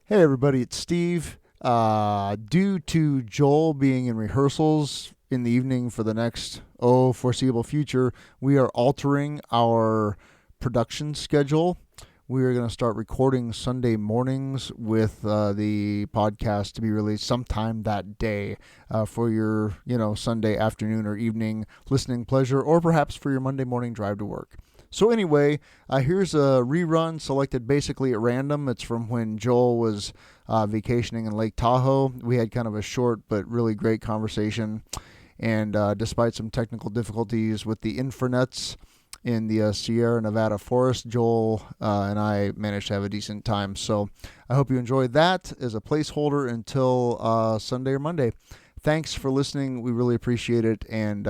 Hey everybody, it's Steve. Due to Joel being in rehearsals in the evening for the next foreseeable future, we are altering our production schedule. We are going to start recording Sunday mornings with the podcast to be released sometime that day for your, Sunday afternoon or evening listening pleasure, or perhaps for your Monday morning drive to work. So anyway, here's a rerun selected basically at random. It's from when Joel was vacationing in Lake Tahoe. We had kind of a short but really great conversation. And despite some technical difficulties with the infranets in the Sierra Nevada forest, Joel and I managed to have a decent time. So I hope you enjoyed that as a placeholder until Sunday or Monday. Thanks for listening. We really appreciate it. And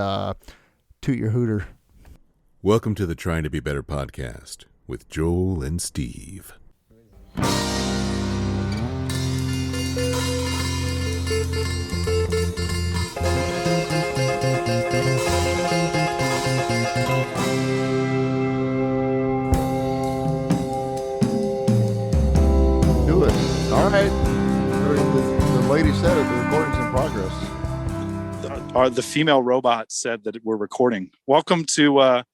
toot your hooter. Welcome to the Trying to Be Better podcast with Joel and Steve. Do it. All right. The lady said it. The recording's in progress. The female robot said that we're recording. Welcome to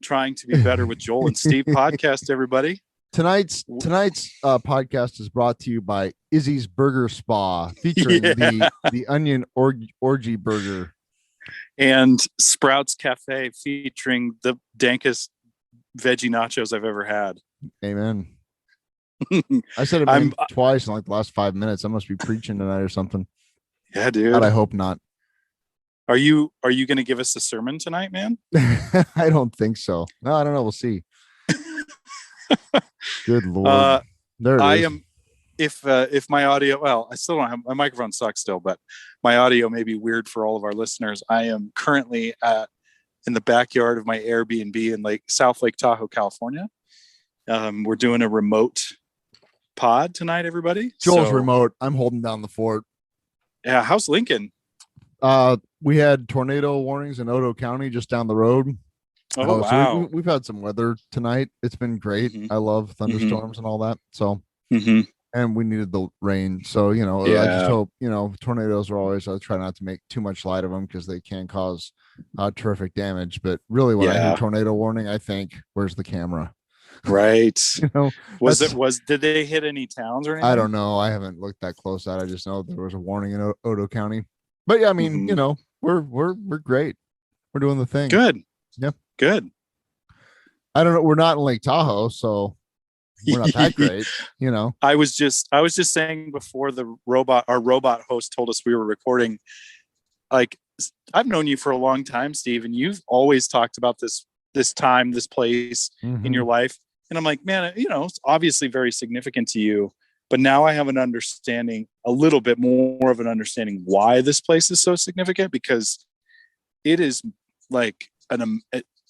Trying to Be Better with Joel and Steve podcast, everybody. Tonight's podcast is brought to you by Izzy's Burger Spa, featuring the onion orgy burger, and Sprouts Cafe, featuring the dankest veggie nachos I've ever had. Amen. I said it twice in like the last 5 minutes. I must be preaching tonight or something. Yeah, dude. But I hope not. Are you going to give us a sermon tonight, man? I don't think so. No, I don't know. We'll see. Good Lord. There it is. am. If my audio, well, I still don't have my microphone sucks still, but my audio may be weird for all of our listeners. I am currently in the backyard of my Airbnb in South Lake Tahoe, California. We're doing a remote pod tonight, everybody. Joel's remote. I'm holding down the fort. Yeah. How's Lincoln? We had tornado warnings in Odo County just down the road. Oh, wow. So we've had some weather tonight. It's been great. Mm-hmm. I love thunderstorms and all that. So, and we needed the rain. So, I just hope, tornadoes are always, I try not to make too much light of them because they can cause terrific damage. But really, when I hear tornado warning, I think, where's the camera? Right. Did they hit any towns or anything? I don't know. I haven't looked that close at it. I just know there was a warning in Odo County. But yeah, I mean, we're great. We're doing the thing. Good. Yep. Good. I don't know. We're not in Lake Tahoe, so we're not that great. I was just saying before our robot host told us we were recording. Like, I've known you for a long time, Steve, and you've always talked about this time, this place in your life. And I'm like, man, it's obviously very significant to you. But now I have a little bit more of an understanding why this place is so significant, because it is like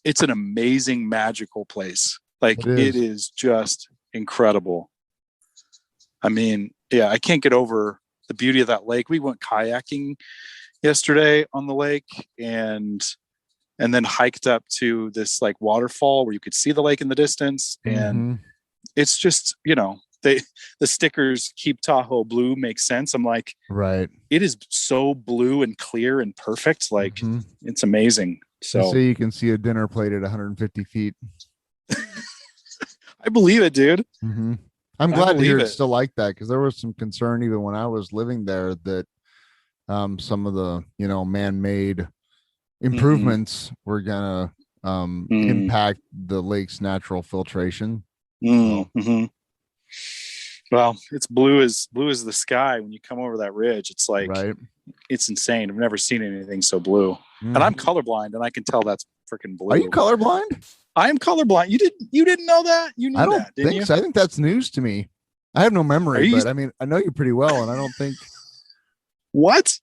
it's an amazing, magical place. Like, it is just incredible. I mean, yeah, I can't get over the beauty of that lake. We went kayaking yesterday on the lake and then hiked up to this like waterfall where you could see the lake in the distance. And it's just, the stickers "Keep Tahoe Blue" makes sense. I'm like, right. It is so blue and clear and perfect. Like, it's amazing. So you can see a dinner plate at 150 feet. I believe it, dude. I'm glad to hear it's still like that, because there was some concern even when I was living there that some of the man-made improvements were gonna impact the lake's natural filtration. Well, it's blue as the sky. When you come over that ridge, it's like, it's insane. I've never seen anything so blue. And I'm colorblind, and I can tell that's freaking blue. Are you colorblind? I am colorblind. You didn't know that? You knew that, didn't you? So. I think that's news to me. I have no memory, but I mean, I know you pretty well, and I don't think. What?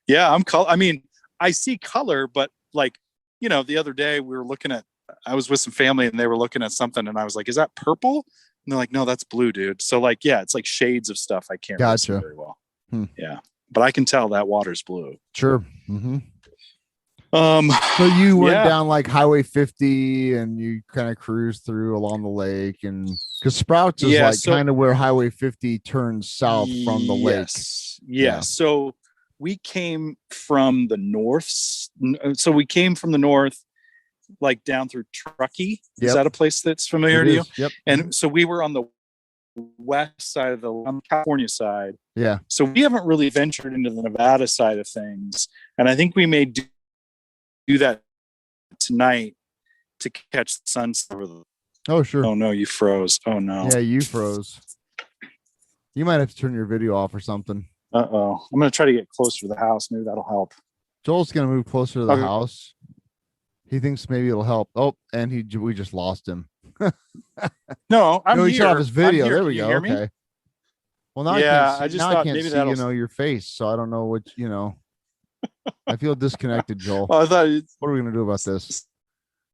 Yeah, I'm color. I mean, I see color, but like, the other day I was with some family, and they were looking at something, and I was like, "Is that purple?" And they're like, "No, that's blue, dude." So like, yeah, it's like shades of stuff I can't really see very well. Yeah, but I can tell that water's blue. Sure. So you went Yeah. down like Highway 50 and you kind of cruised through along the lake, and because Sprouts is Yeah. like So kind of where Highway 50 turns south from the lake. yes. Yeah. Yes. So we came from the north. So we came from the north, like down through Truckee. Is Yep. that a place that's familiar It to you? is. Yep. And so we were on the west side of on the California side. Yeah. So we haven't really ventured into the Nevada side of things. And I think we may do that tonight to catch the sunset. Oh, sure. Oh no, you froze. Oh no. Yeah, you froze. You might have to turn your video off or something. Uh-oh. I'm going to try to get closer to the house. Maybe that'll help. Joel's gonna move closer to the Okay. house. He thinks maybe it'll help. Oh, and we just lost him. No, I'm No, he here. shut off his video. I'm here. There Can we you go. hear me? Okay. Well, now Yeah, I can't see, I just now I thought can't maybe see, that'll your face, so I don't know what, I feel disconnected, Joel. Oh, I thought it'd What are we gonna do about this?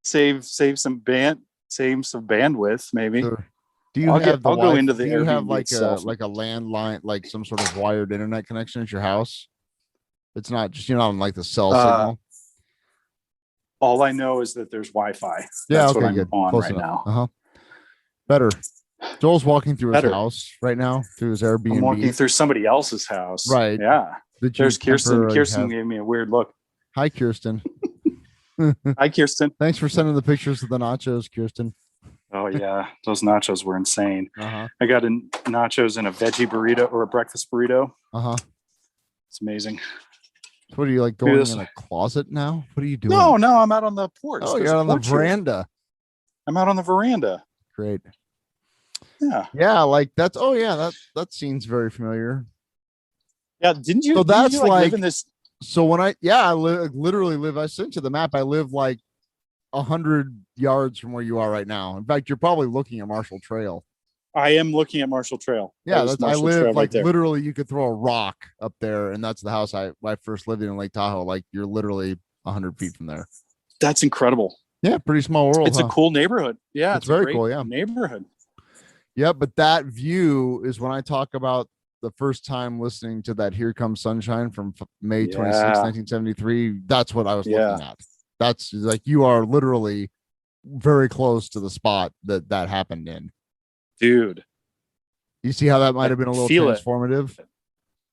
save some bandwidth, maybe. Sure. Do you have the I'll go Wi-Fi? into the Do you have Airbnb like itself. a landline, like some sort of wired internet connection at your house? It's not just, you're not on like the cell signal. All I know is that there's Wi-Fi. Yeah, That's okay, what I'm good. on Close right enough. now. Better. Joel's walking through his Better. house right now, through his I'm Airbnb. walking through somebody else's house. Right. Yeah. That you There's Kirsten. temporarily Kirsten have. gave me a weird look. Hi, Kirsten. Hi, Kirsten. Thanks for sending the pictures of the nachos, Kirsten. Oh yeah, those nachos were insane. Uh-huh. I got nachos and a veggie burrito or a breakfast burrito. Uh-huh. It's amazing. So what are you, like, going in a closet now? What are you doing? No, I'm out on the porch. Oh, There's you're a on the porch here. veranda. I'm out on the veranda. Great. Yeah. Yeah, like that's, oh yeah, that seems very familiar. Yeah. Didn't you? So didn't that's you, like live in this? So when I literally live, I sent you the map. I live like 100 yards from where you are right now. In fact, you're probably looking at Marshall Trail. I am looking at Marshall Trail. Yeah, That is I Marshall live Trail like right there. literally, you could throw a rock up there, and that's the house I first lived in Lake Tahoe. Like, you're literally 100 feet from there. That's incredible. Yeah, pretty small world. It's a cool neighborhood. Yeah, it's very a great cool. Yeah, neighborhood. yeah. But that view is when I talk about the first time listening to that "Here Comes Sunshine" from May 26, 1973. That's what I was looking at. That's like, you are literally very close to the spot that happened in. Dude, you see how that might have been a little transformative?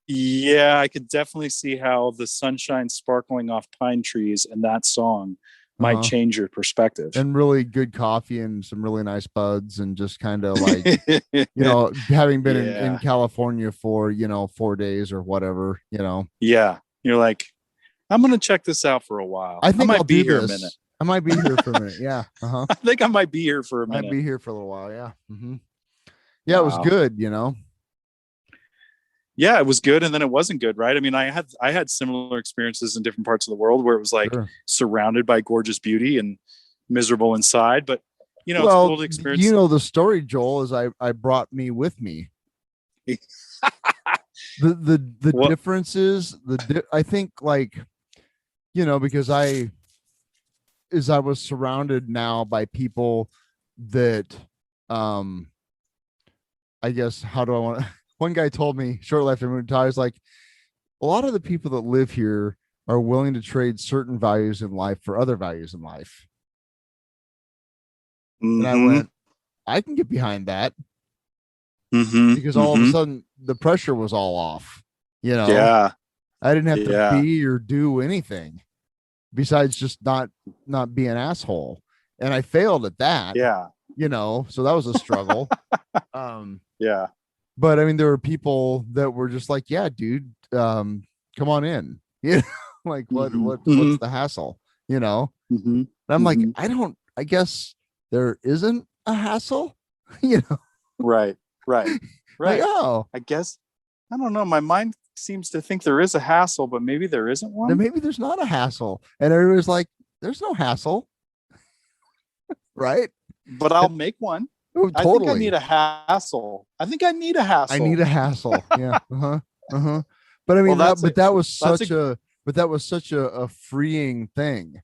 Yeah, I could definitely see how the sunshine sparkling off pine trees and that song might change your perspective. And really good coffee and some really nice buds, and just kind of like, having been in California for, 4 days or whatever, Yeah. You're like, I'm going to check this out for a while. I think might I'll be do here this. a minute. I might be here for a minute. Yeah. I think I might be here for a minute. Might be here for a little while. Yeah. Yeah. Wow. It was good, Yeah, it was good, and then it wasn't good, right? I mean, I had similar experiences in different parts of the world where it was like surrounded by gorgeous beauty and miserable inside, but it's cool to experience. The story, Joel, is I brought me with me. the differences, I think, like, because I was surrounded now by people that, I guess, how do I want to, one guy told me shortly after I moved to Tahoe, like, a lot of the people that live here are willing to trade certain values in life for other values in life. And I went, I can get behind that. Because all of a sudden the pressure was all off, Yeah. I didn't have to be or do anything besides just not be an asshole. And I failed at that. Yeah. So that was a struggle. Yeah. But I mean, there were people that were just like, yeah, dude, come on in. Like, what's the hassle? And I'm like, I guess there isn't a hassle, Right. Like, oh, I guess, I don't know. My mind seems to think there is a hassle, but maybe there isn't one. Then maybe there's not a hassle. And everybody's like, there's no hassle. Right. But I'll make one. Oh, totally. I think I need a hassle. I need a hassle. Yeah. But I mean, that was such a freeing thing,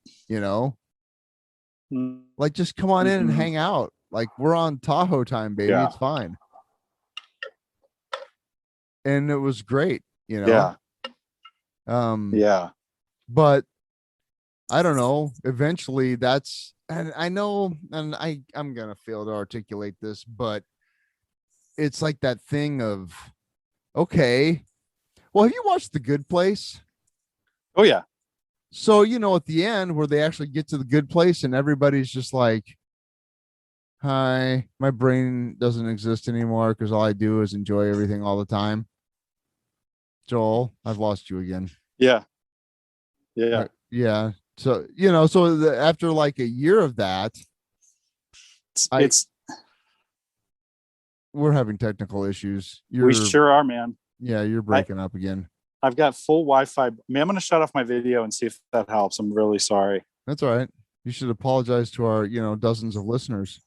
like, just come on in and hang out. Like, we're on Tahoe time, baby. Yeah. It's fine. And it was great, Yeah. But I don't know. Eventually and I know, and I'm going to fail to articulate this, but it's like that thing of, okay, well, have you watched The Good Place? Oh yeah. So, at the end where they actually get to the good place and everybody's just like, hi, my brain doesn't exist anymore because all I do is enjoy everything all the time. Joel, I've lost you again. Yeah. Yeah. Yeah. So, after like a year of that, I It's we're having technical issues. we sure are, man. Yeah, you're breaking up again. I've got full Wi-Fi. I'm going to shut off my video and see if that helps. I'm really sorry. That's all right. You should apologize to our, dozens of listeners.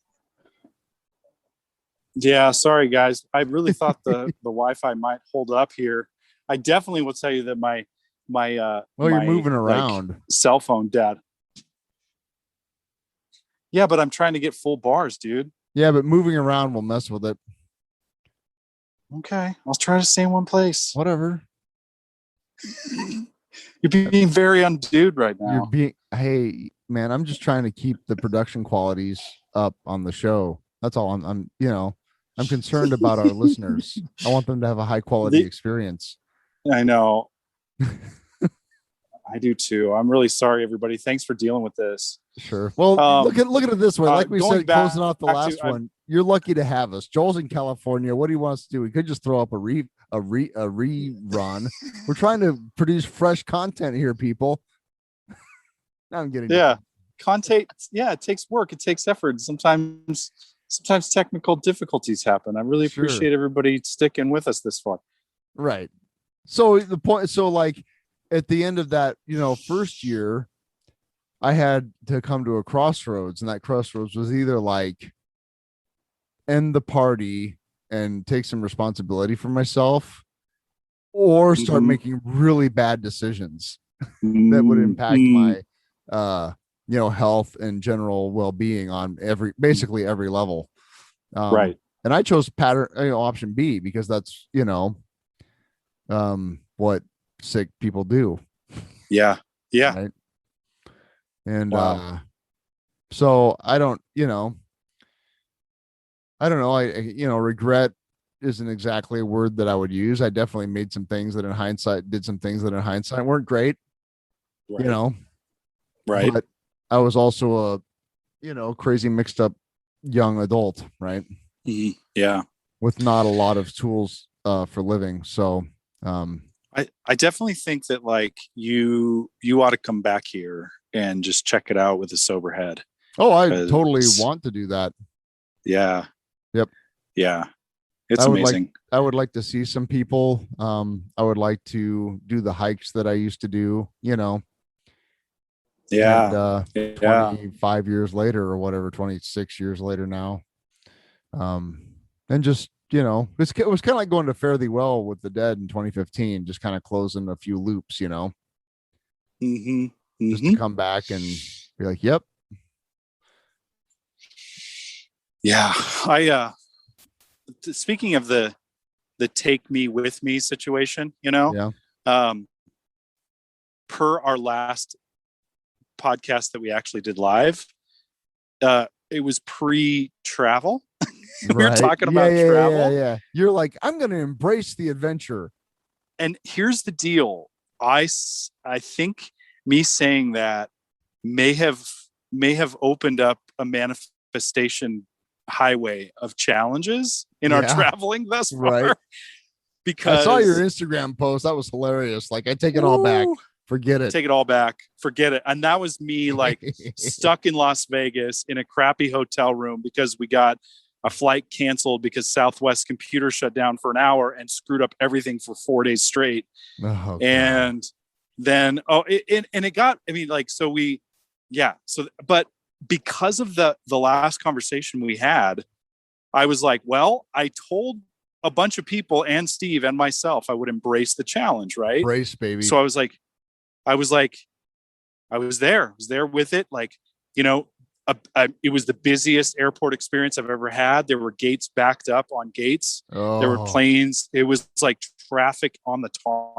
Yeah, sorry guys. I really thought the Wi-Fi might hold up here. I definitely will tell you that my You're moving around. Cell phone dead. Yeah, but I'm trying to get full bars, dude. Yeah, but moving around will mess with it. Okay, I'll try to stay in one place. Whatever. You're being very undude right now. Hey man, I'm just trying to keep the production qualities up on the show. That's all. I'm concerned about our listeners. I want them to have a high quality experience. I know. I do too. I'm really sorry, everybody. Thanks for dealing with this. Sure. Well, look at it this way. Like we said, closing off the last one, you're lucky to have us. Joel's in California. What do you want us to do? We could just throw up a rerun. We're trying to produce fresh content here, people. Now I'm getting content. Yeah, it takes work. It takes effort. Sometimes technical difficulties happen. I really appreciate everybody sticking with us this far. Right. So the point. So like at the end of that, first year, I had to come to a crossroads, and that crossroads was either like end the party and take some responsibility for myself, or start making really bad decisions that would impact my health and general well-being on basically every level. Right. And I chose option B because that's what sick people do. Yeah. Right? And so I don't know. I regret isn't exactly a word that I would use. I definitely did some things that in hindsight weren't great. Right. Right. But I was also a crazy mixed up young adult, right? Yeah. With not a lot of tools for living. So I definitely think that like you ought to come back here and just check it out with a sober head. Oh, I totally want to do that. Yeah. Yep. Yeah. It's amazing. I would like to see some people. I would like to do the hikes that I used to do, Yeah. And, 25 years later or whatever, 26 years later now. And just, it was kind of like going to Fare Thee Well with the Dead in 2015, just kind of closing a few loops, just to come back and be like, yep. Yeah. Speaking of the take me with me situation, per our last podcast that we actually did live, it was pre-travel. We were talking about travel. Yeah. You're like, I'm going to embrace the adventure. And here's the deal. I think me saying that may have opened up a manifestation highway of challenges in our traveling thus far. Right. Because I saw your Instagram post. That was hilarious. Like, I take it all back. Forget it. Take it all back. Forget it. And that was me like stuck in Las Vegas in a crappy hotel room because we got a flight canceled because Southwest computer shut down for an hour and screwed up everything for 4 days straight. Oh, and then, it got, but because of the last conversation we had, I was like, well, I told a bunch of people and Steve and myself, I would embrace the challenge, right? Embrace, baby. So I was there with it. Like, it was the busiest airport experience I've ever had. There were gates backed up on gates. There were planes. It was like traffic on the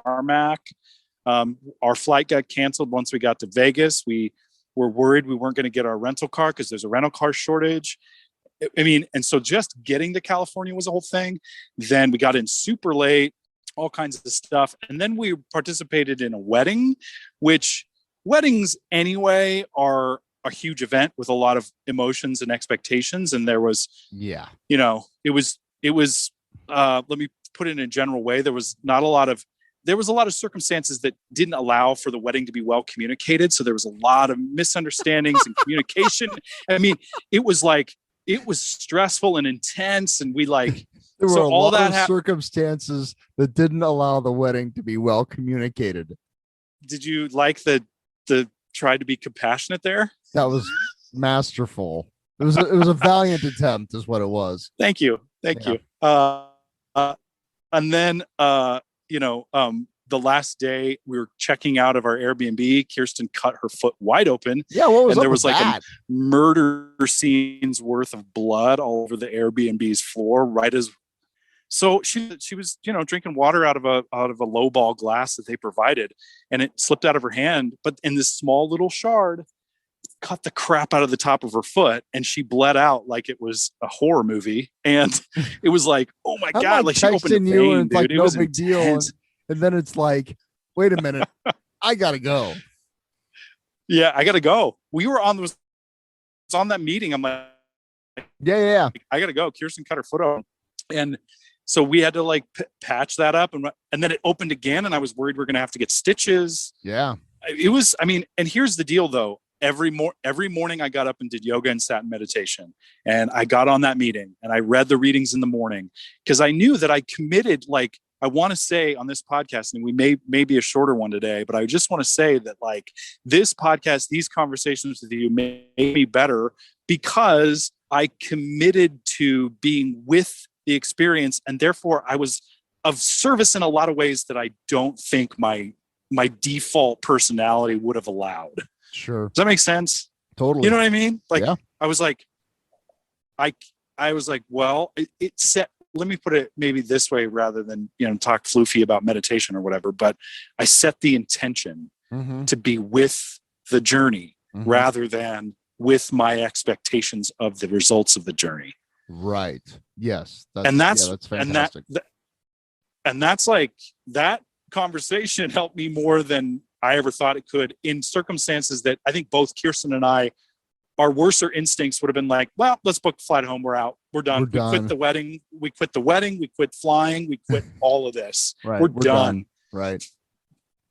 tarmac. Our flight got canceled once we got to Vegas. We were worried we weren't going to get our rental car because there's a rental car shortage. I mean, and so just getting to California was a whole thing. Then we got in super late, all kinds of stuff. And then we participated in a wedding, which weddings anyway are a huge event with a lot of emotions and expectations. And there was, it was, let me put it in a general way. There was a lot of circumstances that didn't allow for the wedding to be well communicated. So there was a lot of misunderstandings and communication. I mean, it was stressful and intense. And we there were a lot of circumstances that didn't allow the wedding to be well communicated. Did you like the try to be compassionate there? That was masterful. It was a valiant attempt is what it was. Thank you. And then, the last day we were checking out of our Airbnb, Kirsten cut her foot wide open. Yeah, what was and there up was with like that? a murder scene's worth of blood all over the Airbnb's floor. So she was, drinking water out of a low ball glass that they provided, and it slipped out of her hand. But in this small little shard, cut the crap out of the top of her foot, and she bled out like it was a horror movie. And it was like, oh my God, like she opened a vein, and it's like no big deal. And then it's like, wait a minute, I gotta go. Yeah, I gotta go. We were on that meeting. I'm like, yeah, I gotta go. Kirsten cut her foot open, and so we had to patch that up, and then it opened again, and I was worried we're gonna have to get stitches. Yeah, it was. I mean, and here's the deal, though. Every morning I got up and did yoga and sat in meditation, and I got on that meeting and I read the readings in the morning because I knew that I committed. I want to say on this podcast, and we may be a shorter one today, but I just want to say that this podcast, these conversations with you made me better because I committed to being with the experience, and therefore I was of service in a lot of ways that I don't think my default personality would have allowed. Sure. Does that make sense? Totally. You know what I mean? Yeah. I was like, well, it set. Let me put it maybe this way rather than, talk floofy about meditation or whatever, but I set the intention to be with the journey rather than with my expectations of the results of the journey. Right. Yes. That's fantastic. And that's that conversation helped me more than I ever thought it could in circumstances that I think both Kirsten and I, our worser instincts would have been like, well, let's book a flight home. We're out. We're done. We quit the wedding. We quit flying. We quit all of this. Right. We're done. Right.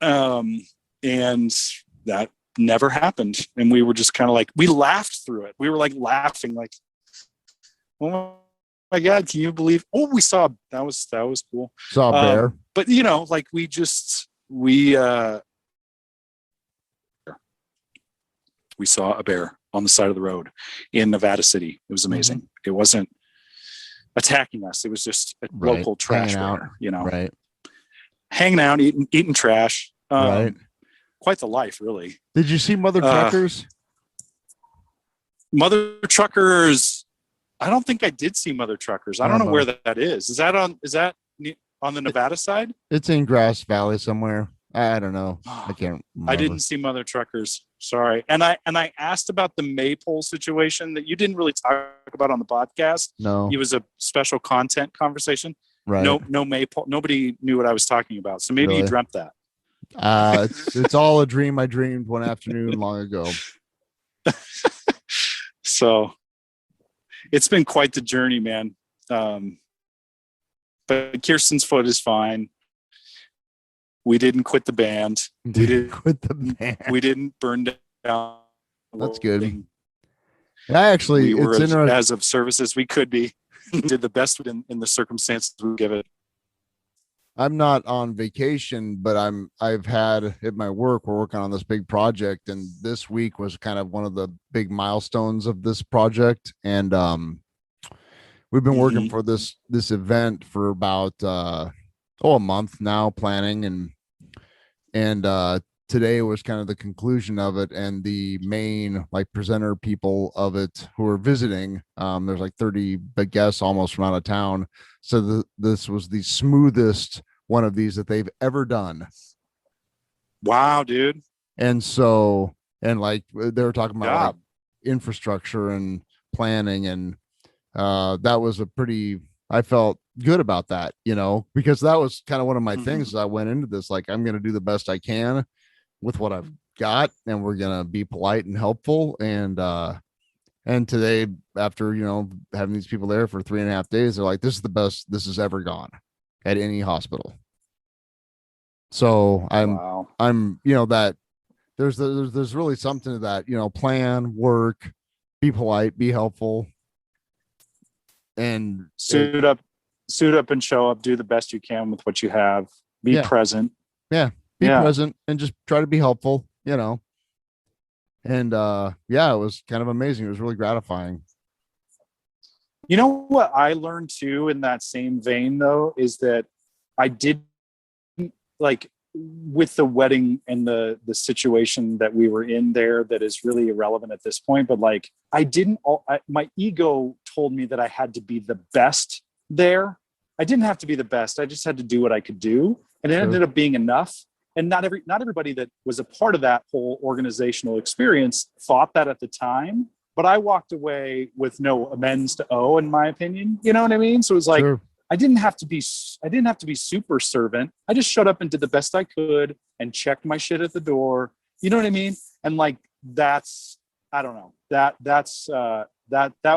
And that never happened. And we were just kind of we laughed through it. We were laughing oh my God, can you believe? Oh, we saw, that was cool. Saw a bear. But we saw a bear on the side of the road in Nevada City. It was amazing. It wasn't attacking us. It was just a local trash bear, right. Hanging out, eating trash. Right. Quite the life, really. Did you see Mother Truckers? Mother Truckers. I don't think I did see Mother Truckers. I don't know where that is. Is that on the Nevada side? It's in Grass Valley somewhere. I don't know. I can't remember. I didn't see Mother Truckers. Sorry. And I asked about the maypole situation that you didn't really talk about on the podcast. No. It was a special content conversation. Right. No maypole. Nobody knew what I was talking about. So maybe you dreamt that. It's all a dream I dreamed one afternoon long ago. So it's been quite the journey, man. But Kirsten's foot is fine. We didn't quit the band. We didn't burn down. That's good. And we were as of service as we could be. Did the best in the circumstances we give it. I'm not on vacation, but I've had at my work, we're working on this big project, and this week was kind of one of the big milestones of this project. And we've been working for this event for about a month now, planning, and today was kind of the conclusion of it, and the main presenter people of it who are visiting. There's 30 guests almost from out of town. So this was the smoothest one of these that they've ever done. Wow, dude. And so, and like they were talking about like Job. infrastructure and planning, and that was a pretty, I felt good about that, because that was kind of one of my things. Mhm. As I went into this, like, I'm going to do the best I can with what I've got, and we're going to be polite and helpful. And today, after, having these people there for 3.5 days, they're like, this is the best this has ever gone at any hospital. So Wow. I'm, that there's really something to that, plan, work, be polite, be helpful. And Suit up and show up, do the best you can with what you have, be yeah, present. yeah, be Yeah. present and just try to be helpful. And yeah, it was kind of amazing. It was really gratifying. You know what I learned too in that same vein though is that I did like with the wedding and the situation that we were in there that is really irrelevant at this point, but like my ego told me that I had to be the best there. I didn't have to be the best. I just had to do what I could do, and it Sure. ended up being enough. And not everybody that was a part of that whole organizational experience thought that at the time, but I walked away with no amends to owe, in my opinion. You know what I mean? So it was like, Sure. I didn't have to be super servant. I just showed up and did the best I could and checked my shit at the door. You know what I mean? And like that's, I don't know. That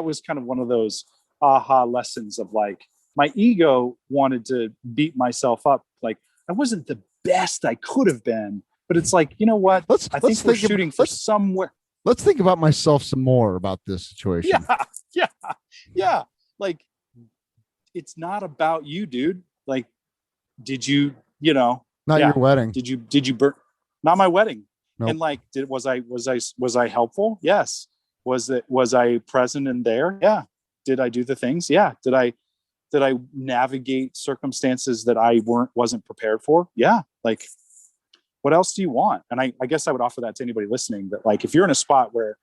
was kind of one of those aha lessons of like my ego wanted to beat myself up. Like I wasn't the best I could have been, but it's like, you know what? I think we're shooting for somewhere. Let's think about myself some more about this situation. Yeah. Like it's not about you, dude. Like, did you, Not your wedding. Did you burn? Not my wedding. Nope. And like, was I helpful? Yes. Was I present and there? Yeah. Did I do the things? Yeah. Did I navigate circumstances that I wasn't prepared for? Yeah. Like, what else do you want? And I guess I would offer that to anybody listening that like, if you're in a spot where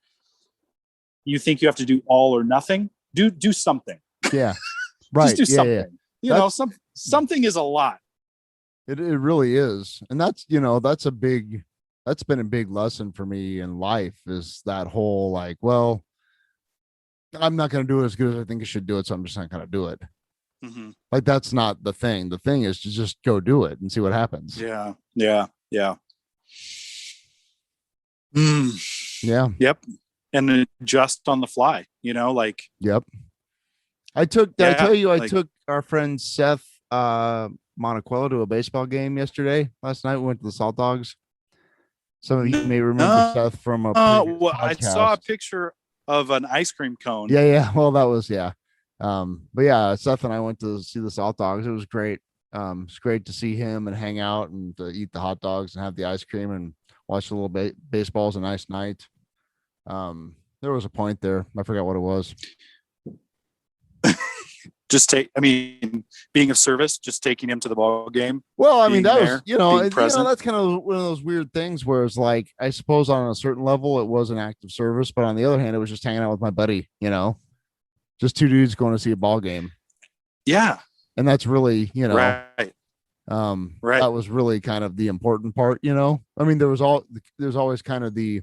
you think you have to do all or nothing, do something. Yeah. Right. Just do something. Yeah. You know, something is a lot. It really is. And that's been a big lesson for me in life, is that whole like, well, I'm not going to do it as good as I think I should do it, so I'm just not going to do it. Mm-hmm. Like that's not the thing. The thing is to just go do it and see what happens. Yeah. Yeah. Yep. And adjust on the fly, like. Yep. Did I tell you I took our friend Seth Monaquello to a baseball game last night. We went to the Salt Dogs. Some of you may remember Seth from a well, podcast. I saw a picture of an ice cream cone. Yeah. Well, that was, yeah. But yeah, Seth and I went to see the Salt Dogs. It was great. It's great to see him and hang out and to eat the hot dogs and have the ice cream and watch a little baseball. It was a nice night. There was a point there. I forgot what it was. Being of service, just taking him to the ball game. Well, I mean, that was, that's kind of one of those weird things where it's like, I suppose on a certain level, it was an act of service, but on the other hand, it was just hanging out with my buddy, just two dudes going to see a ball game. Yeah. And that's really, right. Right. That was really kind of the important part, I mean, there's always kind of the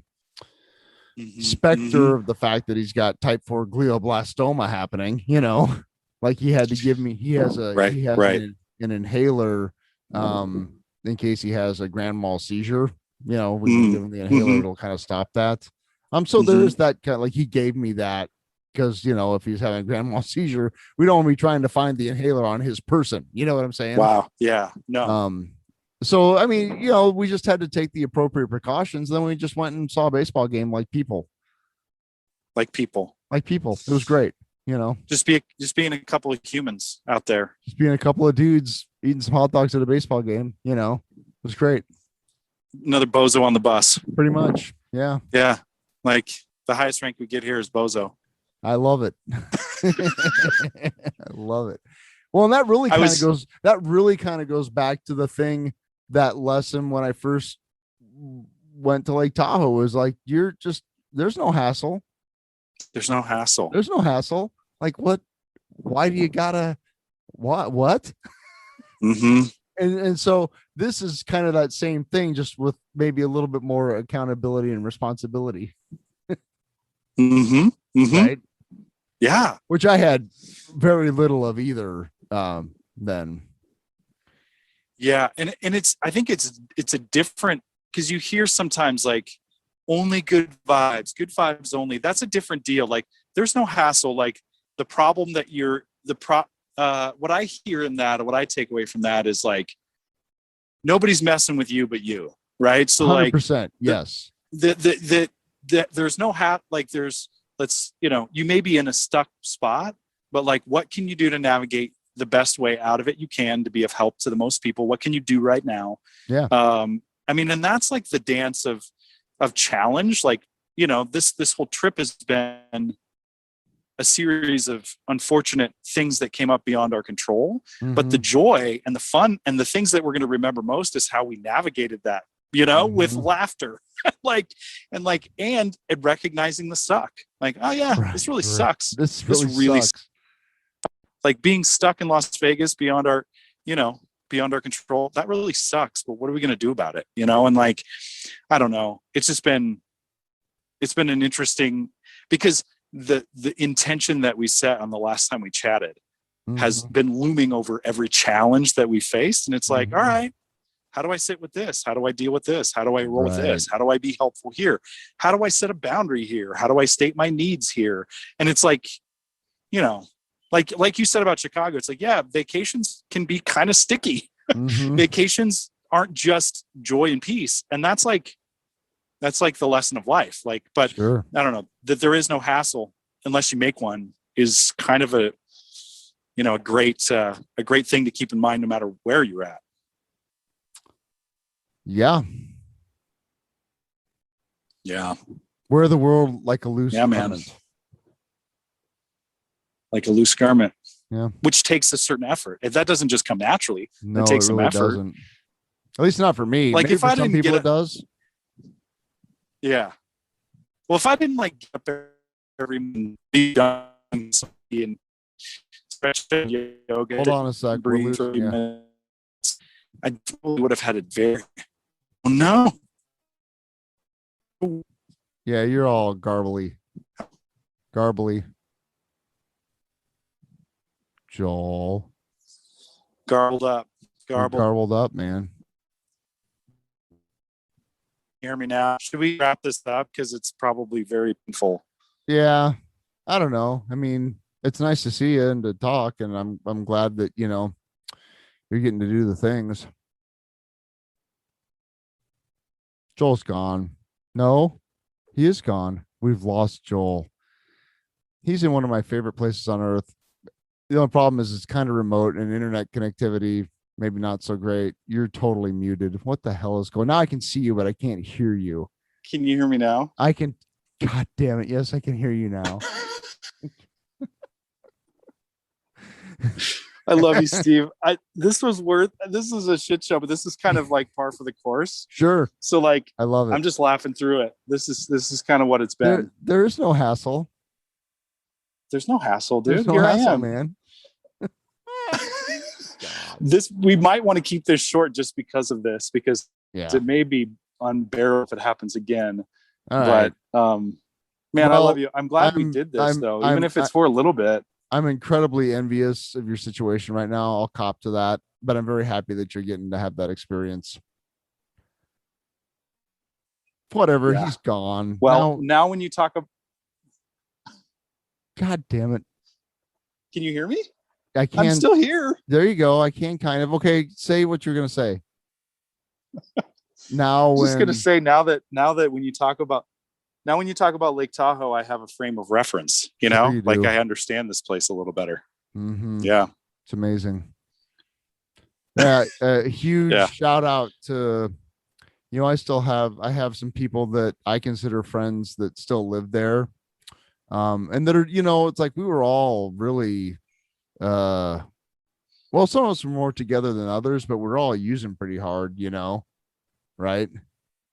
specter of the fact that he's got type 4 glioblastoma happening, like he had to give me, he has an inhaler, in case he has a grand mal seizure, we can give him the inhaler. It'll kind of stop that. So there is that kind of, like, he gave me that because, if he's having a grand mal seizure, we don't want to be trying to find the inhaler on his person. You know what I'm saying? Wow. Yeah. No. So, I mean, we just had to take the appropriate precautions. Then we just went and saw a baseball game like people. It was great. Just being a couple of humans out there. Just being a couple of dudes eating some hot dogs at a baseball game, it was great. Another bozo on the bus. Pretty much. Yeah. Yeah. Like the highest rank we get here is bozo. I love it. I love it. Well, and that really kind of goes back to the thing, that lesson when I first went to Lake Tahoe, was like, there's no hassle. There's no hassle. Like, what? Why do you gotta? What? Mm-hmm. And so this is kind of that same thing, just with maybe a little bit more accountability and responsibility. Mm-hmm. Mm-hmm. Right. Yeah. Which I had very little of either. Then. Yeah. And I think it's a different, because you hear sometimes like only good vibes only. That's a different deal. Like there's no hassle. Like the problem that what I hear in that, or what I take away from that is like, nobody's messing with you but you, right? So 100%, yes. There's no like you may be in a stuck spot, but like, what can you do to navigate the best way out of it you can to be of help to the most people? What can you do right now? Yeah. I mean, and that's like the dance of challenge. Like, this whole trip has been a series of unfortunate things that came up beyond our control, but the joy and the fun and the things that we're going to remember most is how we navigated that, with laughter, and recognizing the suck. Like, oh yeah, right, this really right. sucks. This really sucks. Like being stuck in Las Vegas beyond our control. That really sucks. But what are we going to do about it? And like, I don't know. It's been an interesting, because the intention that we set on the last time we chatted has been looming over every challenge that we faced. And it's like, all right, how do I sit with this? How do I deal with this? How do I roll with this? How do I be helpful here? How do I set a boundary here? How do I state my needs here? And it's like, like you said about Chicago, it's like, yeah, vacations can be kind of sticky. Vacations aren't just joy and peace. And that's like the lesson of life. Like, but sure. I don't know, that there is no hassle unless you make one is kind of a great thing to keep in mind no matter where you're at. Yeah. Yeah. Wear the world like a loose garment. Man. Like a loose garment. Yeah. Which takes a certain effort. If that doesn't just come naturally, no, it takes it some really effort. Doesn't. At least not for me. Like, maybe if for I some didn't people get it does. Yeah. Well, if I didn't like get up every be done and stretch yoga, hold on a sec, breathe for minutes, I probably would have had it very. Oh no. Yeah, you're all garbly. Joel. Garbled up. Garbled up, man. Hear me now? Should we wrap this up? Because it's probably very painful. Yeah. I don't know. I mean, it's nice to see you and to talk, and I'm glad that, you're getting to do the things. Joel's gone. No, he is gone. We've lost Joel. He's in one of my favorite places on earth. The only problem is it's kind of remote and internet connectivity, maybe not so great. You're totally muted. What the hell is going on? Now I can see you, but I can't hear you. Can you hear me now? I can. God damn it. Yes, I can hear you now. I love you, Steve. This is a shit show, but this is kind of like par for the course. Sure. So like, I love it. I'm just laughing through it. This is kind of what it's been. There is no hassle. There's no hassle, dude. There's no hassle, man. We might want to keep this short just because of this, because it may be unbearable if it happens again. All right. But man, I love you. I'm glad we did this though, even if it's for a little bit. I'm incredibly envious of your situation right now. I'll cop to that, but I'm very happy that you're getting to have that experience. Whatever, he's gone. Well, now when you talk about, God damn it. Can you hear me? I can. I'm still here. There you go. I can kind of. Okay, say what you're going to say. Now, I'm just going to say now that when you talk about Lake Tahoe, I have a frame of reference, Sure like I understand this place a little better. Yeah. It's amazing. Yeah. A huge shout out to, I have some people that I consider friends that still live there. And that are, it's like we were all really, well, some of us were more together than others, but we're all using pretty hard, right?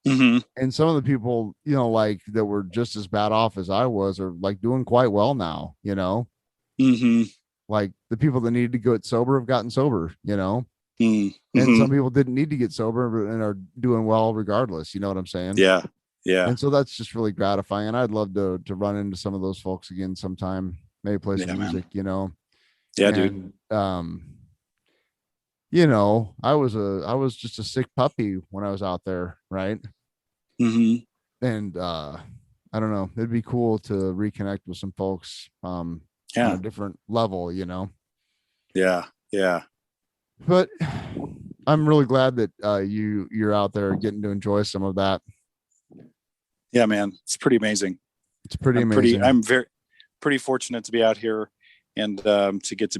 And some of the people, like that were just as bad off as I was, are like doing quite well now, like the people that needed to get sober have gotten sober, And some Mm-hmm. people didn't need to get sober and are doing well regardless. You know what I'm saying? Yeah. Yeah. And so that's just really gratifying. And I'd love to run into some of those folks again sometime, maybe play some Yeah, music, man. Yeah, dude. and I was just a sick puppy when I was out there, right? Mm-hmm. And I don't know, it'd be cool to reconnect with some folks on a Yeah. different level, Yeah. Yeah. but I'm really glad that you're out there getting to enjoy some of that. Yeah, man. It's pretty amazing. It's pretty amazing. I'm pretty fortunate to be out here and to get to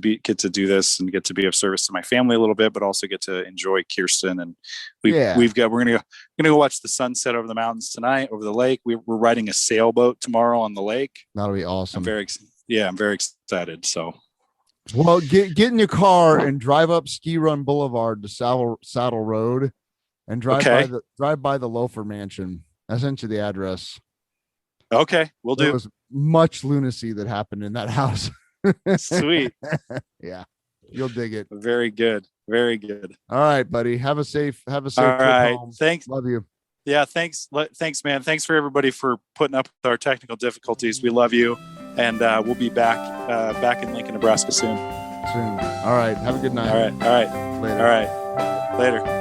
do this and get to be of service to my family a little bit, but also get to enjoy Kirsten. And we're gonna go watch the sunset over the mountains tonight, over the lake. We're riding a sailboat tomorrow on the lake. That'll be awesome. I'm very excited. So, well, get in your car and drive up Ski Run Boulevard to Saddle Road, and drive by the Loafer Mansion. I sent you the address. Okay, we'll do. There was much lunacy that happened in that house. Sweet. Yeah, you'll dig it. Very good. Very good. All right, buddy. Have a safe All trip right. home. Thanks. Love you. Yeah, thanks, man. Thanks for everybody for putting up with our technical difficulties. We love you, and we'll be back in Lincoln, Nebraska soon. All right. Have a good night. All right. Later. All right. Later.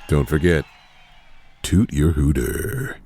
Don't forget, toot your hooter.